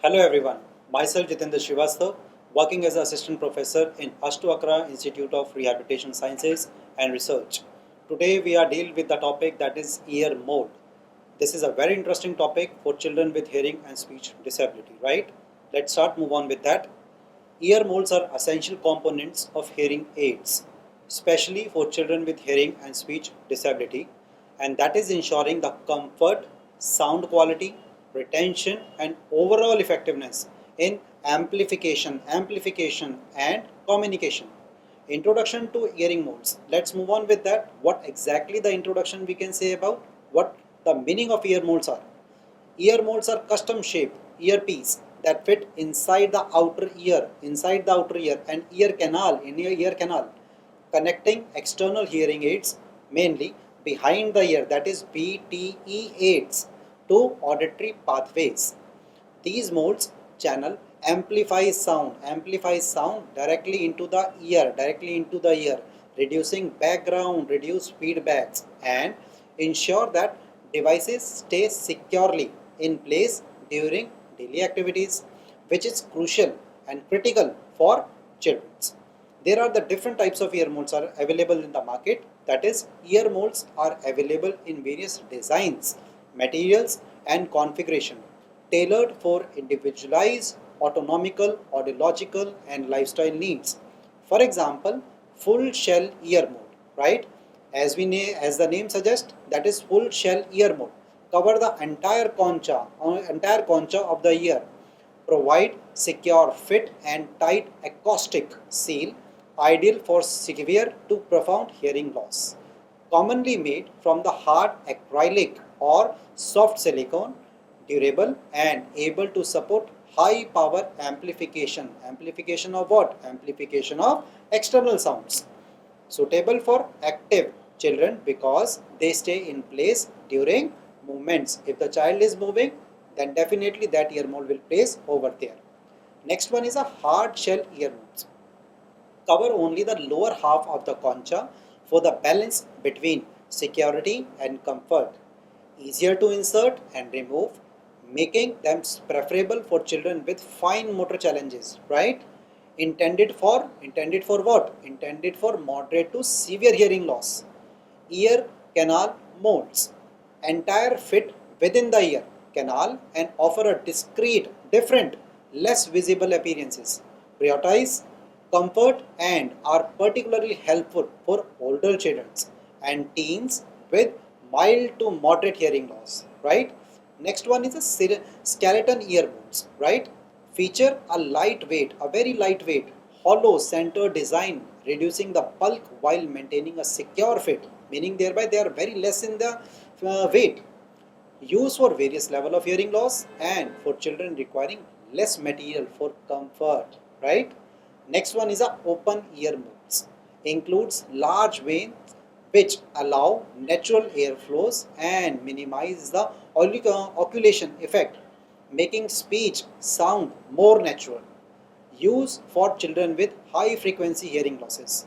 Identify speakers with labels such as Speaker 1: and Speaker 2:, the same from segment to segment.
Speaker 1: Hello everyone, myself Jitendra Srivastav, working as an assistant professor in Ashtu Institute of Rehabilitation Sciences and Research. Today we are dealing with the topic that is ear mold. This is a very interesting topic for children with hearing and speech disability, right? Let's move on with that. Ear molds are essential components of hearing aids, especially for children with hearing and speech disability, and that is ensuring the comfort, sound quality, retention, and overall effectiveness in amplification, and communication. Introduction to hearing molds. Let's move on with that. What exactly the introduction we can say about what the meaning of ear molds are. Ear molds are custom shaped earpiece that fit inside the outer ear and ear canal, connecting external hearing aids, mainly behind the ear, that is BTE aids, to auditory pathways. These molds channel amplifies sound directly into the ear, reduce feedbacks, and ensure that devices stay securely in place during daily activities, which is crucial and critical for children. There are the different types of ear molds are available in the market. That is, ear molds are available in various designs, materials, and configuration, tailored for individualized autonomical, audiological, and lifestyle needs. For example, full shell ear mold, right? As the name suggests, that is full shell ear mold. Cover the entire concha of the ear, provide secure fit and tight acoustic seal, ideal for severe to profound hearing loss. Commonly made from the hard acrylic or soft silicone, durable and able to support high power amplification. Amplification of what? Amplification of external sounds. Suitable for active children because they stay in place during movements. If the child is moving, then definitely that ear mold will place over there. Next one is a hard shell ear molds. Cover only the lower half of the concha for the balance between security and comfort. Easier to insert and remove, making them preferable for children with fine motor challenges, right? Intended for what? Intended for moderate to severe hearing loss. Ear canal molds. Entire fit within the ear canal and offer a discrete, different, less visible appearances. Prioritize comfort and are particularly helpful for older children and teens with mild to moderate hearing loss, right? Next one is a skeleton ear molds, right? Feature a very lightweight, hollow center design, reducing the bulk while maintaining a secure fit, meaning thereby they are very less in the weight. Used for various level of hearing loss and for children requiring less material for comfort, right? Next one is a open ear molds. Includes large veins which allow natural airflows and minimize the oculation effect, making speech sound more natural. Use for children with high frequency hearing losses.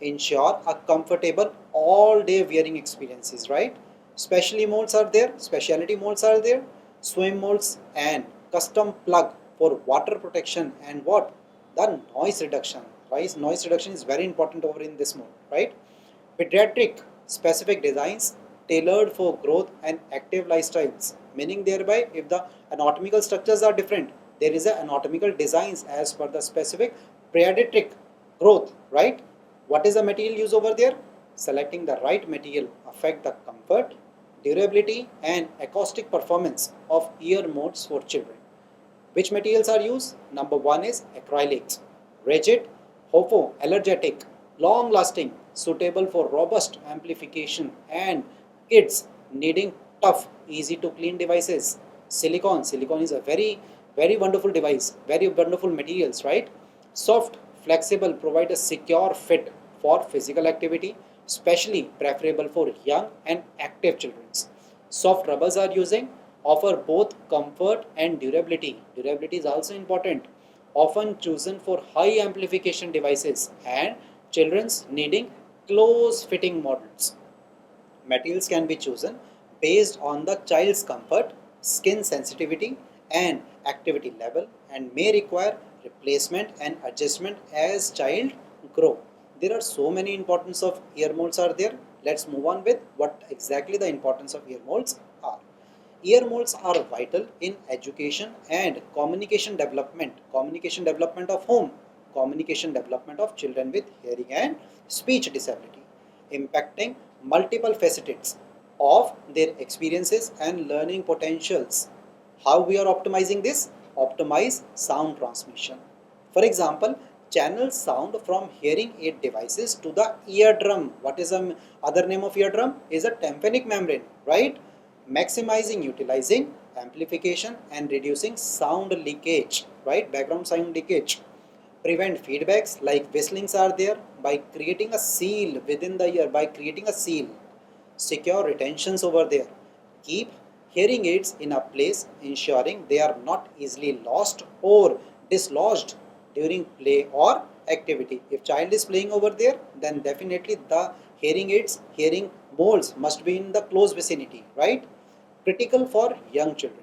Speaker 1: Ensure a comfortable all day wearing experiences, right? Specialty molds are there, swim molds and custom plug for water protection and what? The noise reduction. Right? Noise reduction is very important over in this mode, right? Pediatric specific designs tailored for growth and active lifestyles, meaning thereby if the anatomical structures are different, there is a anatomical designs as per the specific pediatric growth, right? What is the material used over there? Selecting the right material affect the comfort, durability and acoustic performance of ear modes for children. Which materials are used? Number one is acrylics, rigid, hypoallergenic, long lasting, suitable for robust amplification and kids needing tough, easy to clean devices. Silicone is a very wonderful device, very wonderful materials, right? Soft, flexible, provide a secure fit for physical activity, especially preferable for young and active children. Soft rubbers are using, offer both comfort and durability. Durability is also important, often chosen for high amplification devices and children's needing close fitting models. Materials can be chosen based on the child's comfort, skin sensitivity, and activity level and may require replacement and adjustment as child grow. There are so many importance of ear molds are there. Let's move on with what exactly the importance of ear molds are. Ear molds are vital in education and communication development. Communication development of whom? Communication development of children with hearing and speech disability, impacting multiple facets of their experiences and learning potentials. How we are optimizing this? Optimize sound transmission. For example, channel sound from hearing aid devices to the eardrum. What is the other name of eardrum? Is a tympanic membrane, right? Maximizing utilizing amplification and reducing sound leakage, right? Background sound leakage. Prevent feedbacks like whistlings are there by creating a seal within the ear, by creating a seal. Secure retentions over there. Keep hearing aids in a place ensuring they are not easily lost or dislodged during play or activity. If child is playing over there, then definitely the hearing aids, hearing molds must be in the close vicinity, right? Critical for young children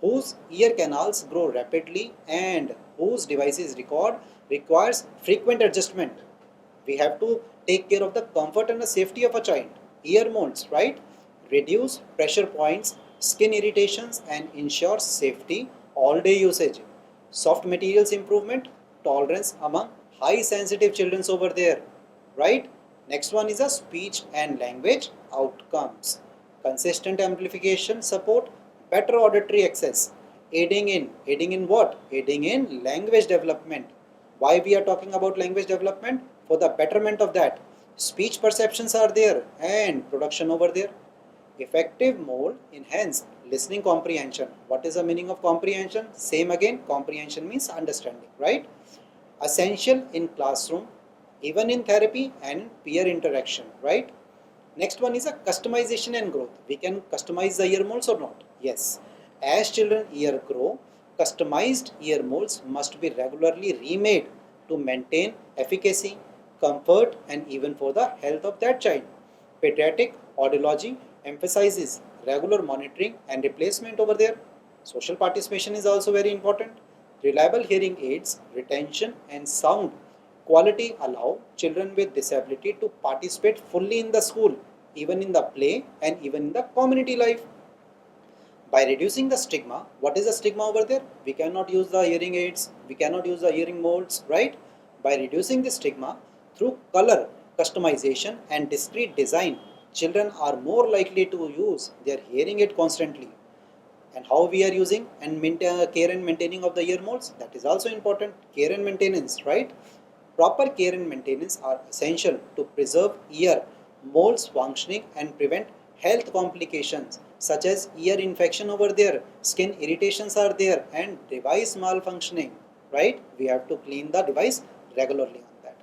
Speaker 1: whose ear canals grow rapidly and whose devices requires frequent adjustment. We have to take care of the comfort and the safety of a child. Ear molds, right? Reduce pressure points, skin irritations, and ensure safety all day usage. Soft materials improvement, tolerance among high sensitive children over there, right? Next one is a speech and language outcomes. Consistent amplification support, better auditory access, aiding in what? Aiding in language development. Why we are talking about language development? For the betterment of that. Speech perceptions are there and production over there. Effective mode enhance listening comprehension. What is the meaning of comprehension? Same again, comprehension means understanding, right? Essential in classroom, even in therapy and peer interaction, right? Next one is a customization and growth. We can customize the ear molds or not? Yes. As children ear grow, customized ear molds must be regularly remade to maintain efficacy, comfort, and even for the health of that child. Pediatric audiology emphasizes regular monitoring and replacement over there. Social participation is also very important. Reliable hearing aids, retention, and sound quality allow children with disability to participate fully in the school, even in the play and even in the community life. By reducing the stigma, what is the stigma over there? We cannot use the hearing aids, we cannot use the hearing molds, right? By reducing the stigma through color customization and discrete design, children are more likely to use their hearing aid constantly. And how we are using and maintain, care and maintaining of the ear molds, that is also important. Care and maintenance, right? Proper care and maintenance are essential to preserve ear molds functioning and prevent health complications such as ear infection over there, skin irritations are there, and device malfunctioning, right? We have to clean the device regularly on that.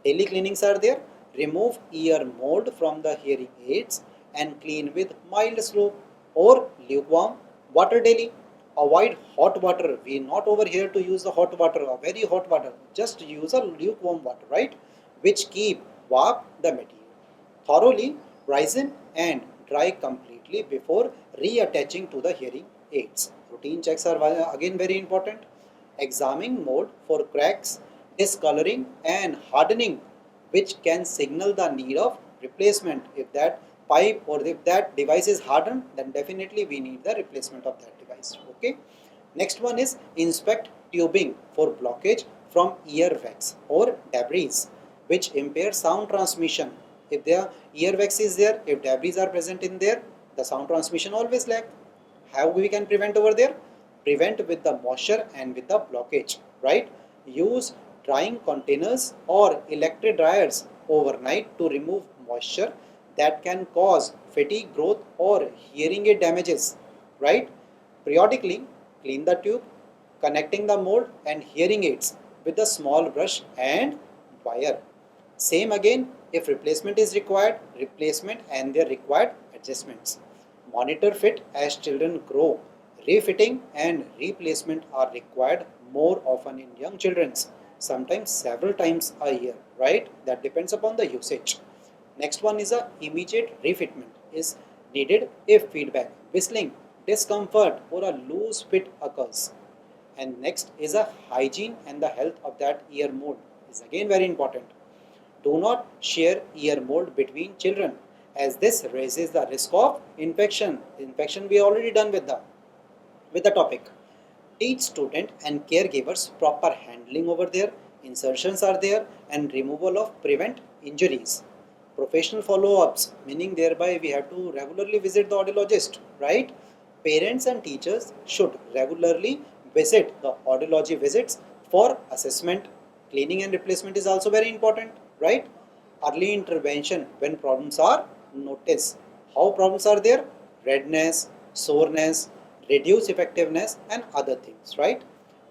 Speaker 1: Daily cleanings are there. Remove ear mold from the hearing aids and clean with mild soap or lukewarm water daily. Avoid hot water. We are not over here to use the hot water or very hot water. Just use a lukewarm water, right? Which keep warm the material. Thoroughly rinse and dry completely before reattaching to the hearing aids. Routine checks are again very important. Examining mold for cracks, discoloring and hardening, which can signal the need of replacement. If that pipe or if that device is hardened, then definitely we need the replacement of that device. Okay. Next one is inspect tubing for blockage from earwax or debris, which impair sound transmission. If the earwax is there, if debris are present in there, the sound transmission always lag. How we can prevent over there? Prevent with the moisture and with the blockage, right? Use drying containers or electric dryers overnight to remove moisture that can cause fatigue growth or hearing aid damages, right? Periodically clean the tube, connecting the mold and hearing aids with a small brush and wire. Same again, if replacement is required, replacement and their required adjustments. Monitor fit as children grow. Refitting and replacement are required more often in young children, sometimes several times a year, right? That depends upon the usage. Next one is a immediate refitment is needed if feedback, whistling discomfort or a loose fit occurs. And next is a hygiene and the health of that ear mold is again very important. Do not share ear mold between children as this raises the risk of infection. Infection we already done with the topic. Teach student and caregivers proper handling over there. Insertions are there and removal of prevent injuries. Professional follow-ups, meaning thereby we have to regularly visit the audiologist, right? Parents and teachers should regularly visit the audiology visits for assessment. Cleaning and replacement is also very important, right? Early intervention when problems are noticed. How problems are there? Redness, soreness, reduce effectiveness and other things, right?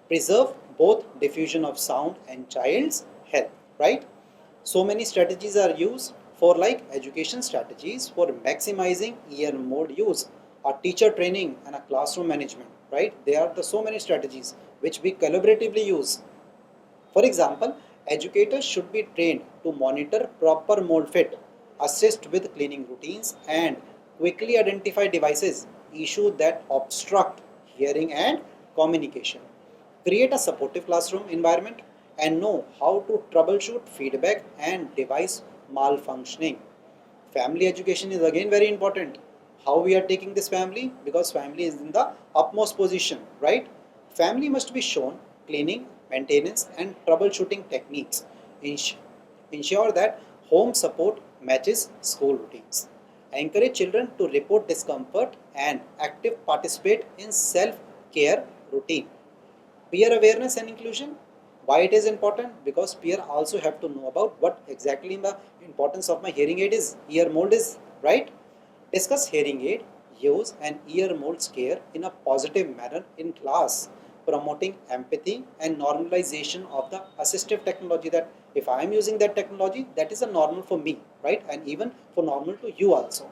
Speaker 1: Preserve both diffusion of sound and child's health, right? So many strategies are used for like education strategies for maximizing ear mode use, a teacher training and a classroom management, right? There are the so many strategies which we collaboratively use. For example, educators should be trained to monitor proper mold fit, assist with cleaning routines, and quickly identify devices issue that obstruct hearing and communication. Create a supportive classroom environment and know how to troubleshoot feedback and device malfunctioning. Family education is again very important. How we are taking this family, because family is in the upmost position, right? Family must be shown cleaning, maintenance and troubleshooting techniques. Ens- Ensure that home support matches school routines. Encourage children to report discomfort and active participate in self care routine. Peer awareness and inclusion. Why it is important? Because peer also have to know about what exactly the importance of my hearing aid is, ear mold is, right? Discuss hearing aid use and ear mold scare in a positive manner in class, promoting empathy and normalization of the assistive technology, that if I am using that technology, that is a normal for me, right? And even for normal to you also.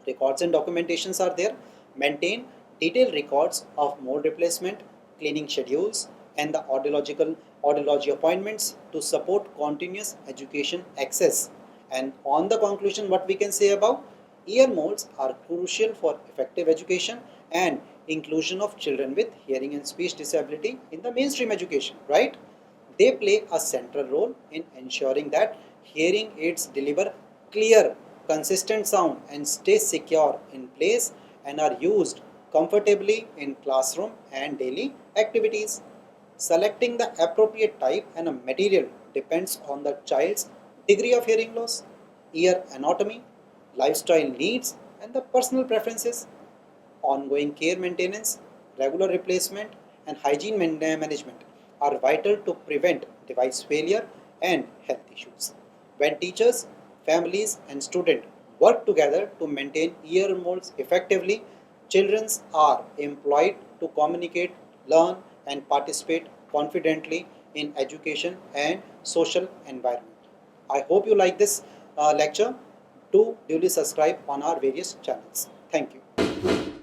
Speaker 1: Records and documentations are there. Maintain detailed records of mold replacement, cleaning schedules, and the audiology appointments to support continuous education access. And on the conclusion, what we can say about ear molds are crucial for effective education and inclusion of children with hearing and speech disability in the mainstream education, right? They play a central role in ensuring that hearing aids deliver clear, consistent sound and stay secure in place and are used comfortably in classroom and daily activities. Selecting the appropriate type and a material depends on the child's degree of hearing loss, ear anatomy, lifestyle needs, and the personal preferences. Ongoing care maintenance, regular replacement, and hygiene management are vital to prevent device failure and health issues. When teachers, families, and students work together to maintain ear molds effectively, children are employed to communicate, learn, and participate confidently in education and social environment. I hope you like this lecture. Do duly subscribe on our various channels. Thank you.